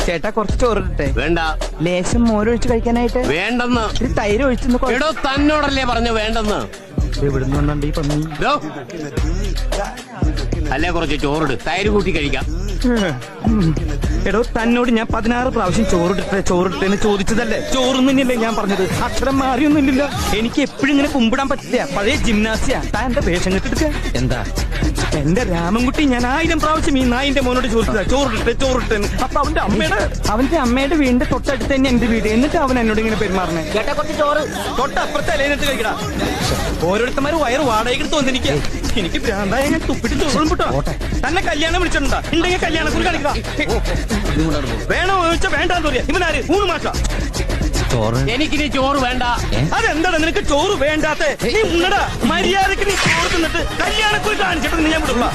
ചേട്ടാ കുറച്ച് ചോറിട്ടെ. വേണ്ട. ലേശം മോരൊഴിച്ച് കഴിക്കാനായിട്ട്. വേണ്ടെന്ന്. തൈര് ഒഴിച്ചെന്ന്. എടോ തന്നോടല്ലേ പറഞ്ഞു വേണ്ടെന്ന്. എവിടുന്നുണ്ട് ഈ പന്നി? അല്ലേ കുറച്ച് ചോറിട്, തൈര് കൂട്ടി കഴിക്കാം. എടോ തന്നോട് ഞാൻ 16 പ്രാവശ്യം ചോറിട്ടെന്ന് ചോദിച്ചതല്ലേ? ചോറൊന്നുമില്ലേ ഞാൻ പറഞ്ഞത്? അക്ഷരം മാറിയൊന്നുമില്ലല്ലോ. എനിക്ക് എപ്പോഴും ഇങ്ങനെ കുമ്പിടാൻ പറ്റില്ല. പഴയ ജിംനാസിയാ. താൻ എന്റെ വേഷം കെട്ടെടുക്ക. എന്താ എന്റെ രാമൻകുട്ടി? ഞാൻ 1000 പ്രാവശ്യം ഈ നായിന്റെ മോനോട് ചോദിച്ചതാ ചോറിട്ടെ. അപ്പൊ അവന്റെ അമ്മയുടെ വീടിന്റെ തൊട്ടടുത്ത് തന്നെ എന്റെ വീട്. എന്നിട്ട് അവൻ എന്നോട് ഇങ്ങനെ പെരുമാറണേ. തൊട്ടപ്പുറത്തെ അലയിനത്ത് കഴിക്കടാ. ഓരോരുത്തന്മാര് വയറ് വാടകയ്ക്ക് തോന്നിരിക്കുക. എനിക്ക് ഭ്രാന്തായ ഞാൻ തുപ്പിട്ട് ചോറും വിട്ടോ. തന്നെ കല്യാണം വിളിച്ചിട്ടുണ്ടാ? ഉണ്ടെങ്കിൽ കല്യാണത്തിന് കളിക്കുക. വേണോ ചോദിച്ചാ വേണ്ടാന്ന് പറയാ. ഇവനാര്? 3 മാസം. എനിക്കിനി ചോറ് വേണ്ട. അതെന്താണ് നിനക്ക് ചോറ് വേണ്ടാത്ത? നീ ഉണ്ണടാ. മര്യാദക്ക് നീ ചോറ് തിന്നിട്ട് കല്യാണക്കുറി കാണിച്ചിട്ട് ഞാൻ വിടുള്ള.